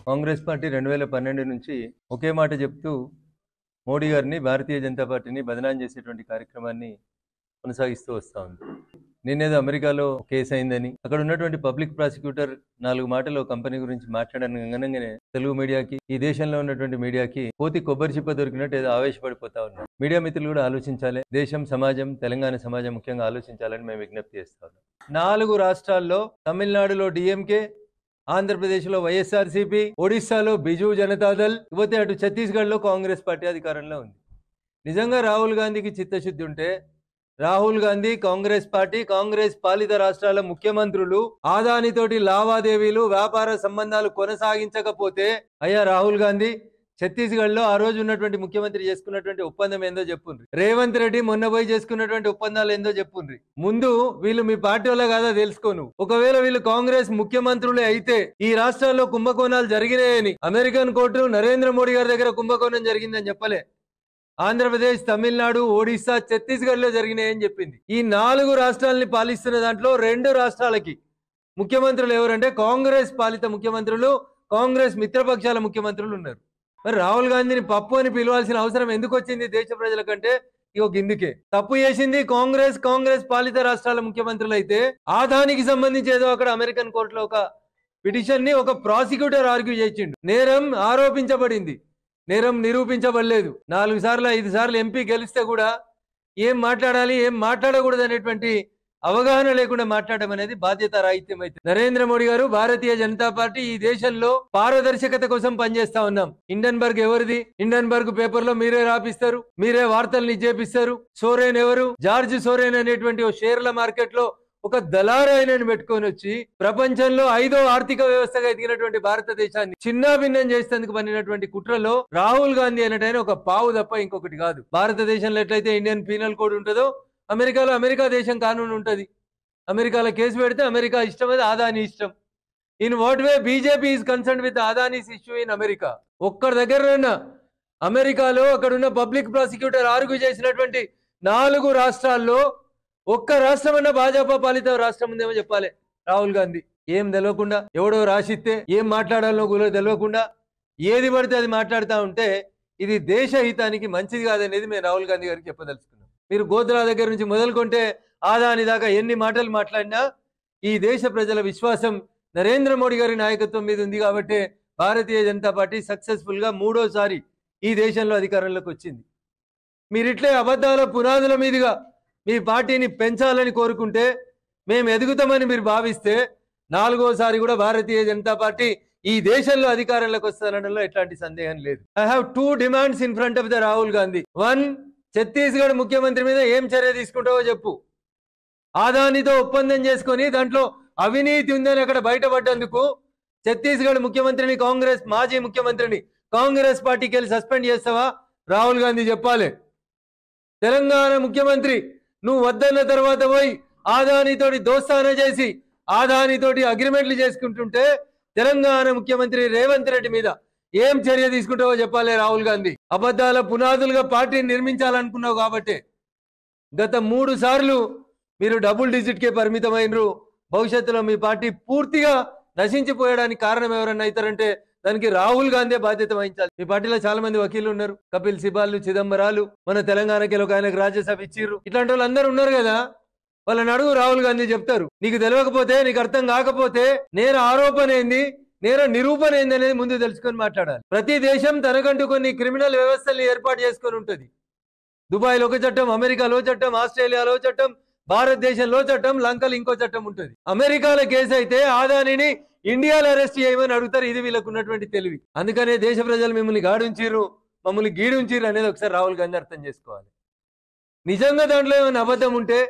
Congress party 2012 నుంచి ఒకే మాట చెప్తూ మోడీ గారిని భారతీయ జనతా పార్టీని బదనాం చేసేటువంటి కార్యక్రమాన్ని కొనసాగిస్తూ వస్తూ ఉంది. నిన్నేదో అమెరికాలో కేసు అయిందని అక్కడ ఉన్నటువంటి పబ్లిక్ ప్రాసిక్యూటర్ 4 మాటలు కంపెనీ గురించి మాట్లాడగానే తెలుగు మీడియాకి, ఈ దేశంలో ఉన్నటువంటి మీడియాకి కోతి కొబ్బరి చిప్ప దొరికినట్టు ఏదో ఆవేశపడిపోతా ఉన్నారు. మీడియా మిత్రులు కూడా ఆలోచించాలి, దేశం, సమాజం, తెలంగాణ సమాజం ముఖ్యంగా ఆలోచించాలని మేము విజ్ఞప్తి చేస్తా ఉన్నాం. 4 రాష్ట్రాల్లో తమిళనాడులో డిఎంకే, ఆంధ్రప్రదేశ్లో వైఎస్ఆర్సీపీ, ఒడిశాలో బిజు జనతాదళ్, ఇకపోతే అటు ఛత్తీస్గఢ్లో కాంగ్రెస్ పార్టీ అధికారంలో ఉంది. నిజంగా రాహుల్ గాంధీకి చిత్తశుద్ధి ఉంటే రాహుల్ గాంధీ, కాంగ్రెస్ పార్టీ, కాంగ్రెస్ పాలిత రాష్ట్రాల ముఖ్యమంత్రులు ఆదానితోటి లావాదేవీలు, వ్యాపార సంబంధాలు కొనసాగించకపోతే అయ్యా రాహుల్ గాంధీ ఛత్తీస్గఢ్లో ఆ రోజు ఉన్నటువంటి ముఖ్యమంత్రి చేసుకున్నటువంటి ఒప్పందం ఏందో చెప్పుండ్రి. రేవంత్ రెడ్డి మొన్న పోయి చేసుకున్నటువంటి ఒప్పందాలు ఏందో చెప్పుండ్రి. ముందు వీళ్ళు మీ పార్టీ వల్ల కాదా తెలుసుకోను. ఒకవేళ వీళ్ళు కాంగ్రెస్ ముఖ్యమంత్రులే అయితే ఈ రాష్ట్రాల్లో కుంభకోణాలు జరిగినాయని అమెరికన్ కోర్టు నరేంద్ర మోడీ గారి దగ్గర కుంభకోణం జరిగిందని చెప్పలే. ఆంధ్రప్రదేశ్, తమిళనాడు, ఒడిశా, ఛత్తీస్గఢ్లో జరిగినాయని చెప్పింది. ఈ 4 రాష్ట్రాలని పాలిస్తున్న దాంట్లో 2 రాష్ట్రాలకి ముఖ్యమంత్రులు ఎవరంటే కాంగ్రెస్ పాలిత ముఖ్యమంత్రులు, కాంగ్రెస్ మిత్రపక్షాల ముఖ్యమంత్రులు ఉన్నారు. మరి రాహుల్ గాంధీని పప్పు అని పిలవాల్సిన అవసరం ఎందుకు వచ్చింది దేశ ప్రజల కంటే? ఇగో గిందుకే తప్పు చేసింది కాంగ్రెస్ పాలిత రాష్ట్రాల ముఖ్యమంత్రులు అయితే ఆదానికి సంబంధించి ఏదో అక్కడ అమెరికన్ కోర్టులో ఒక పిటిషన్ ని ఒక ప్రాసిక్యూటర్ ఆర్గ్యూ చేసిండు. నేరం ఆరోపించబడింది, నేరం నిరూపించబడలేదు. 4 సార్లు 5 సార్లు ఎంపీ గెలిస్తే కూడా ఏం మాట్లాడాలి, ఏం మాట్లాడకూడదు అనేటువంటి అవగాహన లేకుండా మాట్లాడడం అనేది బాధ్యత రాహిత్యం. అయితే నరేంద్ర మోడీ గారు, భారతీయ జనతా పార్టీ ఈ దేశంలో పారదర్శకత కోసం పనిచేస్తా ఉన్నాం. హిండెన్బర్గ్ ఎవరిది? హిండెన్బర్గ్ పేపర్ లో మీరే రాపిస్తారు, మీరే వార్తల్ని చేపిస్తారు. సోరెన్ ఎవరు? జార్జ్ సోరెన్ అనేటువంటి ఓ షేర్ల మార్కెట్ లో ఒక దళారాయనని పెట్టుకొని వచ్చి ప్రపంచంలో 5వ ఆర్థిక వ్యవస్థగా ఎదిగినటువంటి భారతదేశాన్ని చిన్నాభిన్నం చేసేందుకు పనినటువంటి కుట్రలో రాహుల్ గాంధీ అనేటైన ఒక పావు తప్ప ఇంకొకటి కాదు. భారతదేశంలో ఎట్లయితే ఇండియన్ పీనల్ కోడ్ ఉంటుందో అమెరికాలో అమెరికా దేశం కానూన్ ఉంటుంది. అమెరికాలో కేసు పెడితే అమెరికా ఇష్టం, అది అదాని ఇష్టం. In what way BJP is concern with Adanis issue in America? ఒక్కడి దగ్గర అమెరికాలో అక్కడున్న పబ్లిక్ ప్రాసిక్యూటర్ ఆర్గ్యూ చేసినటువంటి 4 రాష్ట్రాల్లో ఒక్క రాష్ట్రం అన్న భాజపా పాలిత రాష్ట్రం ఉందేమో చెప్పాలి. రాహుల్ గాంధీ ఏం తెలియకుండా, ఎవడో రాసిస్తే ఏం మాట్లాడాలో కూడా తెలియకుండా ఏది పడితే అది మాట్లాడుతూ ఉంటే ఇది దేశ హితానికి మంచిది కాదనేది మేము రాహుల్ గాంధీ గారికి చెప్పదలుచుకున్నాం. మీరు గోద్రా దగ్గర నుంచి మొదలుకుంటే ఆదాని దాకా ఎన్ని మాటలు మాట్లాడినా ఈ దేశ ప్రజల విశ్వాసం నరేంద్ర మోడీ గారి నాయకత్వం మీద ఉంది కాబట్టి భారతీయ జనతా పార్టీ సక్సెస్ఫుల్ గా 3వసారి ఈ దేశంలో అధికారంలోకి వచ్చింది. మీరు ఇట్లే అబద్ధాల పునాదుల మీదుగా మీ పార్టీని పెంచాలని కోరుకుంటే, మేము ఎదుగుతామని మీరు భావిస్తే 4వసారి కూడా భారతీయ జనతా పార్టీ ఈ దేశంలో అధికారంలోకి వస్తానడంలో ఎట్లాంటి సందేహం లేదు. I have 2 demands in front of the Rahul Gandhi. 1, Chhattisgarh ముఖ్యమంత్రి మీద ఏం చర్య తీసుకుంటావో చెప్పు. ఆదానితో ఒప్పందం చేసుకొని దాంట్లో అవినీతి ఉందని అక్కడ బయటపడ్డందుకు ఛత్తీస్గఢ్ ముఖ్యమంత్రిని, కాంగ్రెస్ మాజీ ముఖ్యమంత్రిని కాంగ్రెస్ పార్టీకి వెళ్ళి సస్పెండ్ చేస్తావా? రాహుల్ గాంధీ చెప్పాలి. తెలంగాణ ముఖ్యమంత్రి నువ్వు వద్దన్న తర్వాత పోయి ఆదానితోటి దోస్తానా చేసి ఆదానితోటి అగ్రిమెంట్లు చేసుకుంటుంటే తెలంగాణ ముఖ్యమంత్రి రేవంత్ రెడ్డి మీద ఏం చర్య తీసుకుంటావో చెప్పాలి రాహుల్ గాంధీ. అబద్ధాల పునాదులుగా పార్టీని నిర్మించాలనుకున్నావు కాబట్టి గత 3 సార్లు మీరు డబుల్ డిజిట్కే పరిమితమైనరు. భవిష్యత్తులో మీ పార్టీ పూర్తిగా నశించిపోయడానికి కారణం ఎవరన్నా అవుతారంటే దానికి రాహుల్ గాంధీ బాధ్యత వహించాలి. మీ పార్టీలో చాలా మంది వకీలు ఉన్నారు, కపిల్ సిబాల్, చిదంబరాలు, మన తెలంగాణకి ఒక ఆయనకు రాజ్యసభ ఇచ్చిర్రు, ఇట్లాంటి వాళ్ళు అందరూ ఉన్నారు కదా. వాళ్ళని అడుగు, రాహుల్ గాంధీ చెప్తారు. నీకు తెలియకపోతే, నీకు అర్థం కాకపోతే నేర ఆరోపణ ఏంది, నేర నిరూపణ ఏంది అనేది ముందు తెలుసుకొని మాట్లాడాలి. ప్రతి దేశం తనకంటూ కొన్ని క్రిమినల్ వ్యవస్థల్ని ఏర్పాటు చేసుకొని ఉంటుంది. దుబాయ్లో ఒక చట్టం, అమెరికాలో చట్టం, ఆస్ట్రేలియాలో చట్టం, భారతదేశంలో చట్టం, లంకలో ఇంకో చట్టం ఉంటుంది. అమెరికాలో కేసు అయితే ఆదానిని ఇండియాలో అరెస్ట్ చేయమని అడుగుతారు. ఇది వీళ్ళకు ఉన్నటువంటి తెలివి. అందుకనే దేశ ప్రజలు మిమ్మల్ని గాడుంచిర్రు, మమ్మల్ని గీడుంచిర్రు అనేది ఒకసారి రాహుల్ గాంధీ అర్థం చేసుకోవాలి. నిజంగా దాంట్లో ఏమైనా అబద్ధం ఉంటే,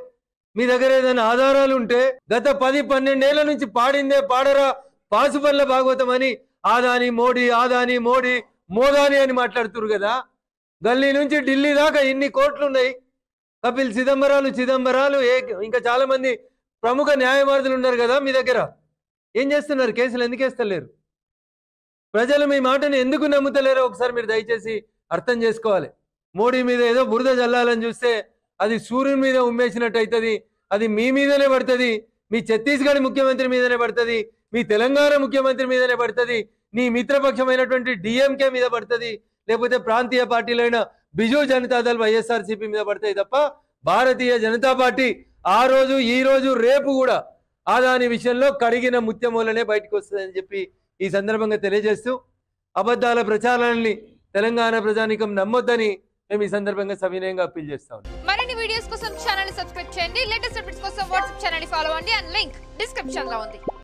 మీ దగ్గర ఏదైనా ఆధారాలు ఉంటే, గత 10-12 ఏళ్ల నుంచి పాడిందే పాడరా పాసుపల్ల భాగవతం అని ఆదాని మోడీ, ఆదాని మోడీ, మోదాని అని మాట్లాడుతున్నారు కదా. గల్లీ నుంచి ఢిల్లీ దాకా ఇన్ని కోట్లు ఉన్నాయి. కపిల్ చిదంబరాలు ఇంకా చాలా మంది ప్రముఖ న్యాయవాదులు ఉన్నారు కదా మీ దగ్గర. ఏం చేస్తున్నారు? కేసులు ఎందుకు వేస్తలేరు? ప్రజలు మీ మాటను ఎందుకు నమ్ముతలేరో ఒకసారి మీరు దయచేసి అర్థం చేసుకోవాలి. మోడీ మీద ఏదో బురద జల్లాలని చూస్తే అది సూర్యుని మీద ఉమ్మేసినట్టు అవుతుంది. అది మీ మీదనే పడుతుంది, మీ ఛత్తీస్గఢ్ ముఖ్యమంత్రి మీదనే పడుతుంది, మీ తెలంగాణ ముఖ్యమంత్రి మీదనే పడుతుంది, నీ మిత్రపక్షమైనటువంటి డిఎంకే మీద పడుతుంది, లేకపోతే ప్రాంతీయ పార్టీలైన బిజు జనతాదళ్ వైఎస్ఆర్సీపీ మీద పడతాయి తప్ప భారతీయ జనతా పార్టీ ఆ రోజు ఈ రోజు రేపు కూడా ఆదాని విషయంలో కడిగిన ముత్యమూలనే బయటకు వస్తుందని చెప్పి ఈ సందర్భంగా తెలియజేస్తూ అబద్ధాల ప్రచారాన్ని తెలంగాణ ప్రజానికం నమ్మొద్దని మేము ఈ సందర్భంగా సవినయంగా అప్పీల్ చేస్తా ఉన్నాం. మరిన్ని వీడియోస్ కోసం ఛానల్ ని సబ్స్క్రైబ్ చేయండి. లేటెస్ట్ అప్డేట్స్ కోసం వాట్సాప్ ఛానల్ ని ఫాలో అవ్వండి. అండ్ లింక్ డిస్క్రిప్షన్ లో ఉంది.